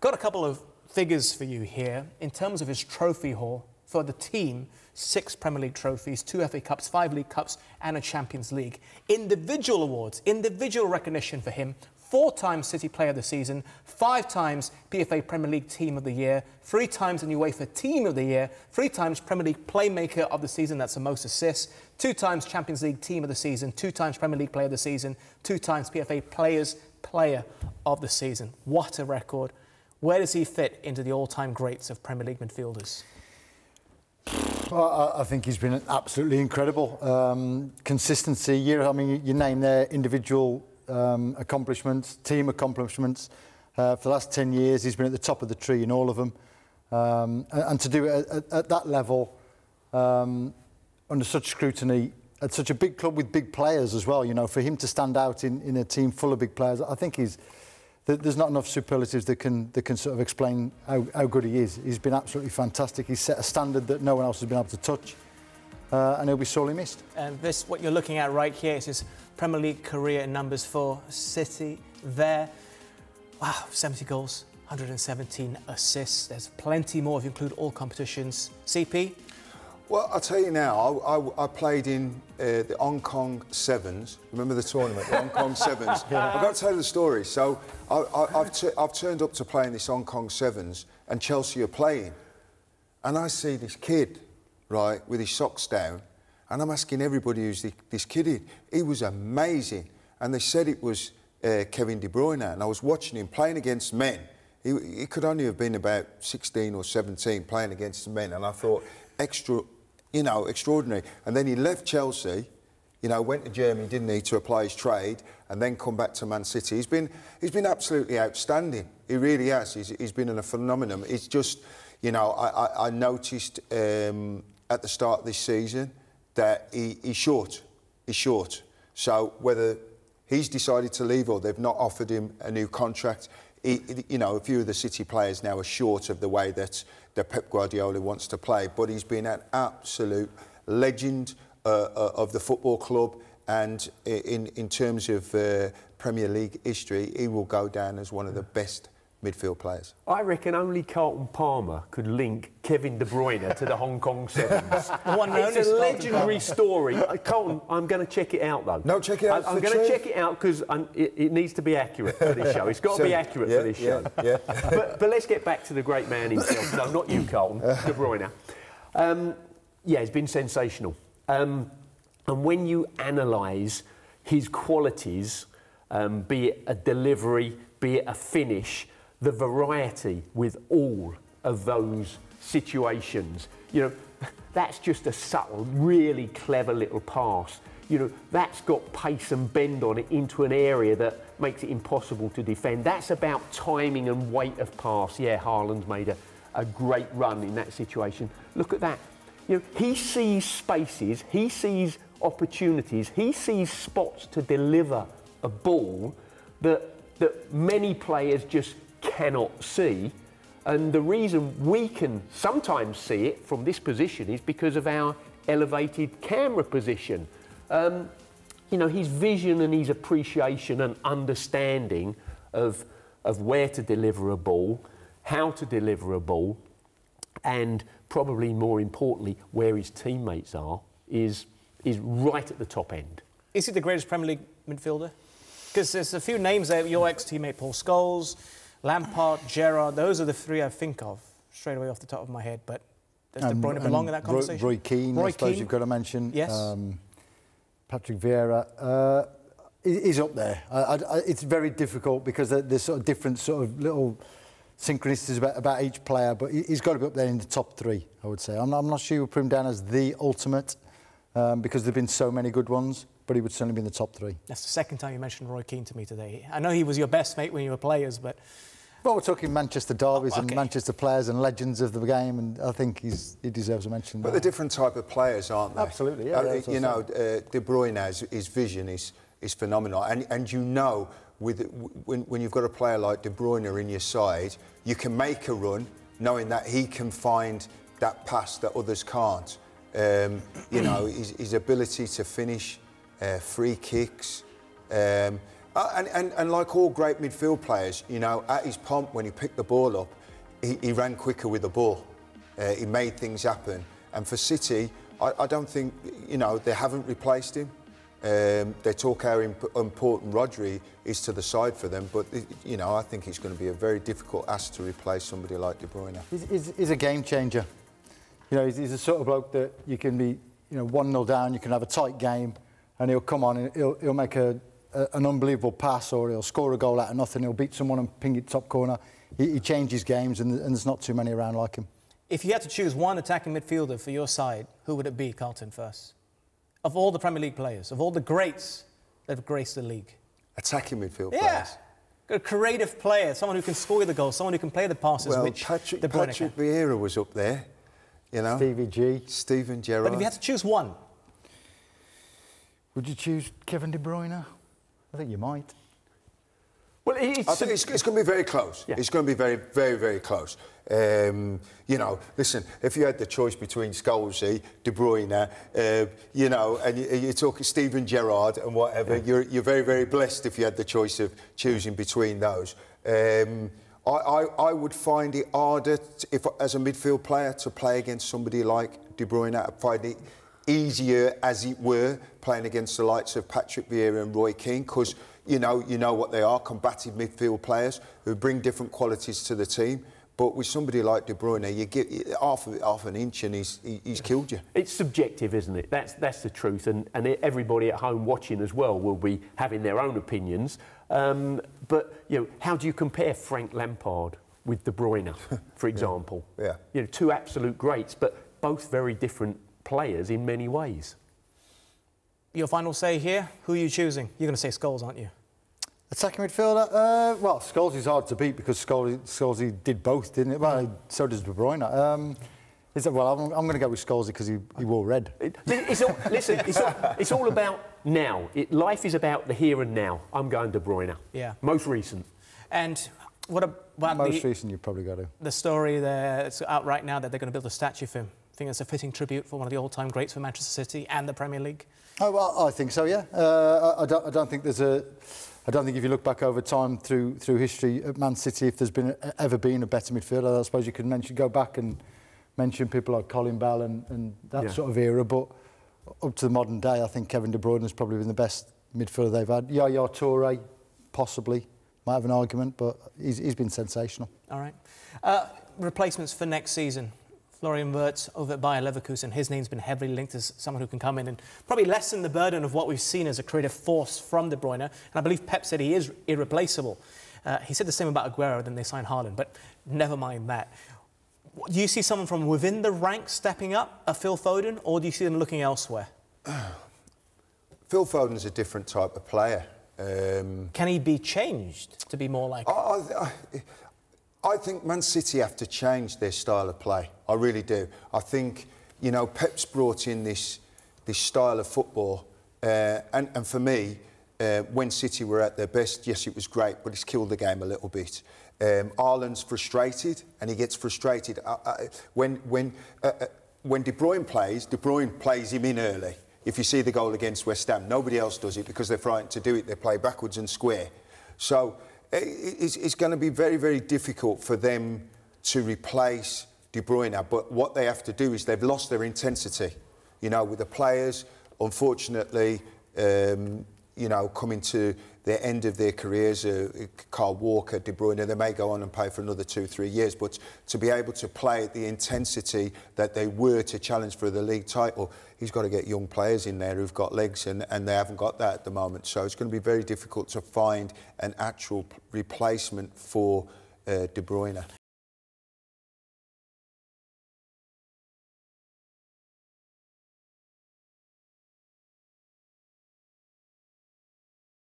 Got a couple of figures for you here. In terms of his trophy haul, for the team, 6 Premier League trophies, 2 FA Cups, 5 League Cups and a Champions League. Individual awards, individual recognition for him, 4 times City Player of the Season, 5 times PFA Premier League Team of the Year, 3 times the UEFA Team of the Year, 3 times Premier League Playmaker of the Season, that's the most assists, 2 times Champions League Team of the Season, 2 times Premier League Player of the Season, 2 times PFA Players Player of the Season. What a record. Where does he fit into the all-time greats of Premier League midfielders? Well, I think he's been absolutely incredible. Consistency, I mean, you name their individual accomplishments, team accomplishments. For the last 10 years, he's been at the top of the tree in all of them. And to do it at that level, under such scrutiny, at such a big club with big players as well, you know, for him to stand out in a team full of big players, I think there's not enough superlatives that can sort of explain how good he is. He's been absolutely fantastic. He's set a standard that no one else has been able to touch, and he'll be sorely missed. And this, what you're looking at right here, is his Premier League career in numbers for City there. Wow, 70 goals, 117 assists. There's plenty more if you include all competitions. CP? Well, I'll tell you now, I played in the Hong Kong Sevens. Remember the tournament, the Hong Kong Sevens? Yeah. I've got to tell you the story. So I've turned up to play in this Hong Kong Sevens, and Chelsea are playing. And I see this kid, right, with his socks down, and I'm asking everybody who's this kid is. He was amazing. And they said it was Kevin De Bruyne, and I was watching him playing against men. He could only have been about 16 or 17 playing against men, and I thought, extraordinary. And then he left Chelsea, went to Germany, didn't he, to apply his trade, and then come back to Man City. He's been absolutely outstanding. He really has. He's been a phenomenon. It's just, I noticed at the start of this season that he's short. He's short. So whether he's decided to leave or they've not offered him a new contract, a few of the City players now are short of the way that Pep Guardiola wants to play. But he's been an absolute legend of the football club, and in terms of Premier League history, he will go down as one of the best midfield players. I reckon only Carlton Palmer could link Kevin De Bruyne to the Hong Kong Sevens. It's a legendary story. Carlton, I'm going to check it out, though. No, check it out. I'm going to check it out because it needs to be accurate for this show. It's got to be accurate for this show. Yeah. But let's get back to the great man himself. No, not you, Carlton. De Bruyne. Yeah, it's been sensational. And when you analyse his qualities, be it a delivery, be it a finish, the variety with all of those situations, that's just a subtle, really clever little pass. That's got pace and bend on it into an area that makes it impossible to defend. That's about timing and weight of pass. Yeah, Haaland's made a great run in that situation. Look at that. He sees spaces, he sees opportunities, he sees spots to deliver a ball that many players just cannot see. And the reason we can sometimes see it from this position is because of our elevated camera position. His vision and his appreciation and understanding of where to deliver a ball, how to deliver a ball, and probably more importantly, where his teammates are, is right at the top end. Is he the greatest Premier League midfielder? Because there's a few names there, your ex-teammate Paul Scholes, Lampard, Gerrard, those are the 3 I think of straight away off the top of my head, but does De Bruyne belong in that conversation? Roy Keane, I suppose you've got to mention. Yes. Patrick Vieira, he's up there. It's very difficult because there's sort of different sort of little synchronicities about each player, but he's got to be up there in the top 3, I would say. I'm not sure you would put him down as the ultimate, because there have been so many good ones, but he would certainly be in the top 3. That's the second time you mentioned Roy Keane to me today. I know he was your best mate when you were players, but... Well, we're talking Manchester derbies and Manchester players and legends of the game, and I think he deserves a mention. But they're different type of players, aren't they? Absolutely, yeah. De Bruyne, his vision is phenomenal, and when you've got a player like De Bruyne in your side, you can make a run knowing that he can find that pass that others can't. His ability to finish free kicks, And like all great midfield players, you know, at his pomp when he picked the ball up, he ran quicker with the ball. He made things happen. And for City, I don't think, you know, they haven't replaced him. They talk how important Rodri is to the side for them, but, you know, I think it's going to be a very difficult ask to replace somebody like De Bruyne. He's a game changer. You know, he's the sort of bloke that you can be, you know, 1-0 down, you can have a tight game, and he'll come on and he'll make an unbelievable pass, or he'll score a goal out of nothing, he'll beat someone and ping it top corner. He changes games, and there's not too many around like him. If you had to choose one attacking midfielder for your side, who would it be, Carlton, first? Of all the Premier League players, of all the greats that have graced the league. Attacking midfield players? Yeah. A creative player, someone who can score the goals, someone who can play the passes, well, which Patrick Vieira was up there, you know. Stevie G. Steven Gerrard. But if you had to choose one? Would you choose Kevin De Bruyne? I think you might. Well, I think it's going to be very close. Yeah. It's going to be very, very, very close. You know, listen, if you had the choice between Scholesy, De Bruyne, you know, and you're talking Steven Gerrard and whatever, yeah. You're very, very blessed if you had the choice of choosing between those. I would find it harder, as a midfield player, to play against somebody like De Bruyne. I'd find it easier, as it were, playing against the likes of Patrick Vieira and Roy Keane, because you know what they are, combative midfield players who bring different qualities to the team. But with somebody like De Bruyne, you get half an inch and he's killed you. It's subjective, isn't it? That's the truth, and everybody at home watching as well will be having their own opinions. But you know, how do you compare Frank Lampard with De Bruyne, for example? Yeah. You know, two absolute greats, but both very different players in many ways. Your final say here, who are you choosing? You're going to say Scholes, aren't you? Attacking midfielder? Well, Scholes is hard to beat because Scholes did both, didn't it? Well, so does De Bruyne. I'm going to go with Scholes because he wore red. It's all about now. Life is about the here and now. I'm going De Bruyne. Yeah. Most recent. And what about most recent? You've probably got to. The story that's out right now that they're going to build a statue for him. I think it's a fitting tribute for one of the all-time greats for Manchester City and the Premier League. Oh well, I think so. Yeah. I don't think there's a. I don't think if you look back over time through history at Man City, if there's ever been a better midfielder, I suppose you could go back and mention people like Colin Bell and that sort of era. But up to the modern day, I think Kevin De Bruyne has probably been the best midfielder they've had. Yaya Toure, possibly, might have an argument, but he's been sensational. All right. Replacements for next season. Florian Wirtz over at Bayer Leverkusen, his name's been heavily linked as someone who can come in and probably lessen the burden of what we've seen as a creative force from De Bruyne. And I believe Pep said he is irreplaceable. He said the same about Aguero, then they signed Haaland, but never mind that. Do you see someone from within the ranks stepping up, a Phil Foden, or do you see them looking elsewhere? Phil Foden's a different type of player. Can he be changed to be more like... I think Man City have to change their style of play. I really do. I think, you know, Pep's brought in this style of football. And for me, when City were at their best, yes, it was great, but it's killed the game a little bit. Haaland's frustrated, and he gets frustrated. When De Bruyne plays him in early. If you see the goal against West Ham, nobody else does it because they're frightened to do it. They play backwards and square. So... It's going to be very, very difficult for them to replace De Bruyne. But what they have to do is they've lost their intensity. You know, with the players, unfortunately, you know, coming to the end of their careers, Kyle Walker, De Bruyne, they may go on and play for another 2-3 years. But to be able to play at the intensity that they were to challenge for the league title, he's got to get young players in there who've got legs, and they haven't got that at the moment. So it's going to be very difficult to find an actual replacement for De Bruyne.